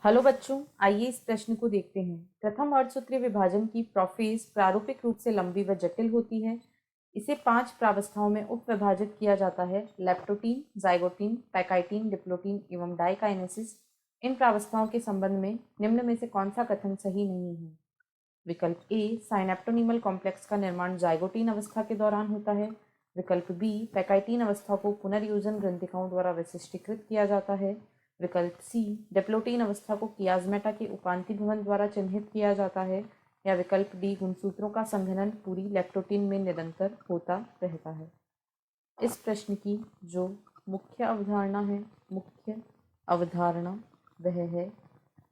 Hello बच्चों, आइए इस प्रश्न को देखते हैं। प्रथम अर्धसूत्रीय विभाजन की प्रोफेज प्रारूपिक रूप से लंबी व जटिल होती है। इसे 5 प्रावस्थाओं में उपविभाजित किया जाता है: लैप्टोटीन, जाइगोटीन, पैकाइटीन, डिप्लोटीन एवं डाइकाइनेसिस। इन प्रावस्थाओं के संबंध में निम्न में से कौन सा कथन सही नहीं है? विकल्प ए, साइनेप्टोनीमल कॉम्प्लेक्स का निर्माण जाइगोटीन अवस्था के दौरान होता है। विकल्प बी, पैकाइटीन अवस्था को पुनर्योजन ग्रंथिकाओं द्वारा विशिष्टीकृत किया जाता है। विकल्प सी, डिप्लोटीन अवस्था को कियाज्मेटा के उपांति भवन द्वारा चिन्हित किया जाता है। या विकल्प डी, गुणसूत्रों का संघनन पूरी लैप्टोटीन में निरंतर होता रहता है। इस प्रश्न की जो मुख्य अवधारणा वह है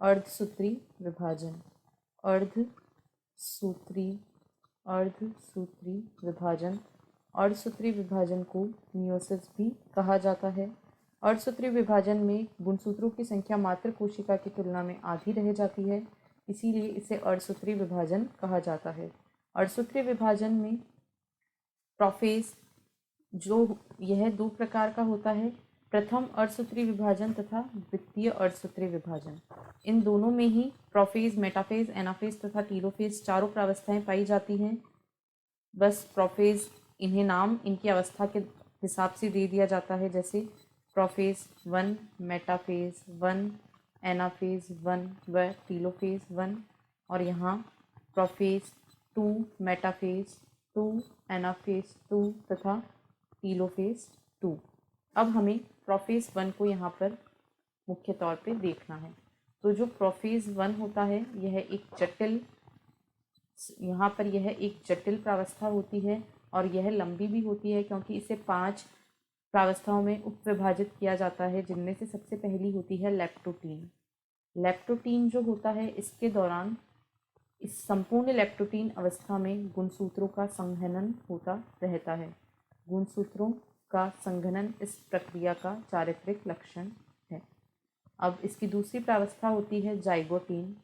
अर्धसूत्री विभाजन। अर्धसूत्री विभाजन अर्धसूत्री विभाजन को मियोसिस भी कहा जाता है। अर्धसूत्री विभाजन में गुणसूत्रों की संख्या मात्र कोशिका की तुलना में आधी रह जाती है, इसीलिए इसे अर्धसूत्री विभाजन कहा जाता है। अर्धसूत्री विभाजन में प्रोफेज जो यह 2 प्रकार का होता है: प्रथम अर्धसूत्री विभाजन तथा द्वितीय अर्धसूत्री विभाजन। इन दोनों में ही प्रोफेज, मेटाफेज, एनाफेज तथा टीलोफेज चारों प्रावस्थाएं पाई जाती हैं। बस प्रोफेज इन्हें नाम इनकी अवस्था के हिसाब से दे दिया जाता है, जैसे प्रोफेज 1, मेटाफेज 1, एनाफेज 1 व टीलोफेज 1। और यहाँ प्रोफेज 2, मेटाफेज 2, एनाफेज 2 तथा टीलोफेज 2। अब हमें प्रोफेज 1 को यहाँ पर मुख्य तौर पे देखना है। तो जो प्रोफेज 1 होता है यह एक जटिल प्रावस्था होती है और यह लंबी भी होती है, क्योंकि इसे 5 प्रावस्थाओं में उपविभाजित किया जाता है, जिनमें से सबसे पहली होती है लैप्टोटीन। लैप्टोटीन जो होता है इसके दौरान इस संपूर्ण लैप्टोटीन अवस्था में गुणसूत्रों का संघनन होता रहता है। गुणसूत्रों का संघनन इस प्रक्रिया का चारित्रिक लक्षण है। अब इसकी दूसरी प्रावस्था होती है जाइगोटीन।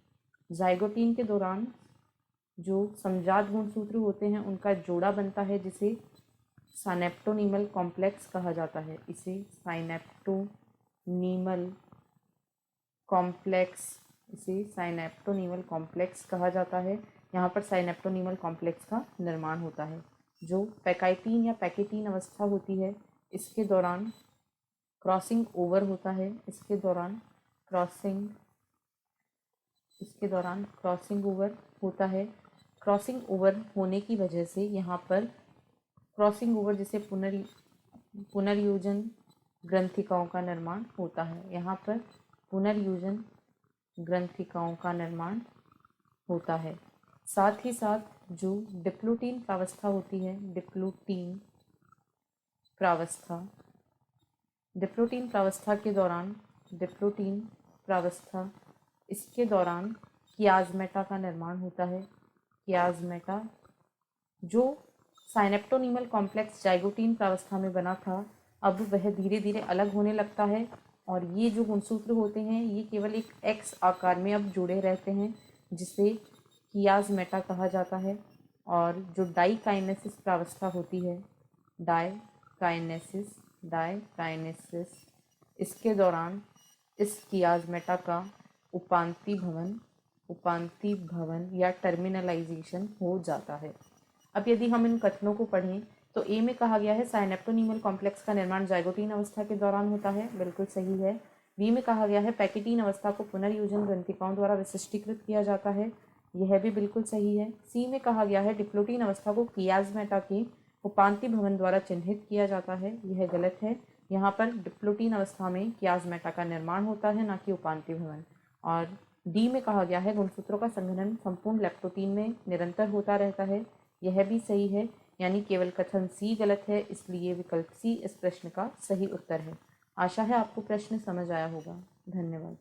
जाइगोटीन के दौरान जो समजात गुणसूत्र होते हैं उनका जोड़ा बनता है, जिसे साइनेप्टोनीमल कॉम्प्लेक्स कहा जाता है। इसे साइनेप्टोनीमल कॉम्प्लेक्स कहा जाता है। यहाँ पर साइनेप्टोनीमल कॉम्प्लेक्स का निर्माण होता है। जो पैकाइटीन या पैकेटीन अवस्था होती है इसके दौरान क्रॉसिंग ओवर होता है। इसके दौरान क्रॉसिंग ओवर होता है। क्रॉसिंग ओवर होने की वजह से यहाँ पर क्रॉसिंग ओवर जिसे पुनर्योजन ग्रंथिकाओं का निर्माण होता है। यहाँ पर पुनर्योजन ग्रंथिकाओं का निर्माण होता है। साथ ही साथ जो डिप्लोटीन प्रावस्था होती है, डिप्लोटीन प्रावस्था इसके दौरान कियाज्मेटा का निर्माण होता है। कियाज्मेटा जो साइनेप्टोनीमल कॉम्प्लेक्स जाइगोटीन प्रावस्था में बना था, अब वह धीरे धीरे अलग होने लगता है और ये जो गुणसूत्र होते हैं ये केवल एक एक्स आकार में अब जुड़े रहते हैं, जिसे कियाज्मेटा कहा जाता है। और जो डाइकाइनेसिस प्रावस्था होती है, डाइकाइनेसिस इसके दौरान इस कियाज्मेटा का उपांति भवन या टर्मिनलाइजेशन हो जाता है। अब यदि हम इन कथनों को पढ़ें तो ए में कहा गया है साइनेप्टोनीमल कॉम्प्लेक्स का निर्माण जाइगोटीन अवस्था के दौरान होता है, बिल्कुल सही है। बी में कहा गया है पैकेटीन अवस्था को पुनर्योजन ग्रंथिकाओं द्वारा विशिष्टीकृत किया जाता है, यह भी बिल्कुल सही है। सी में कहा गया है डिप्लोटीन अवस्था को कियाज्मेटा के उपांति भवन द्वारा चिन्हित किया जाता है, यह गलत है। यहाँ पर डिप्लोटीन अवस्था में कियाज्मेटा का निर्माण होता है, ना कि उपांति भवन। और डी में कहा गया है गुणसूत्रों का संघनन संपूर्ण लैप्टोटीन में निरंतर होता रहता है, यह भी सही है। यानी केवल कथन सी गलत है, इसलिए विकल्प सी इस प्रश्न का सही उत्तर है। आशा है आपको प्रश्न समझ आया होगा। धन्यवाद।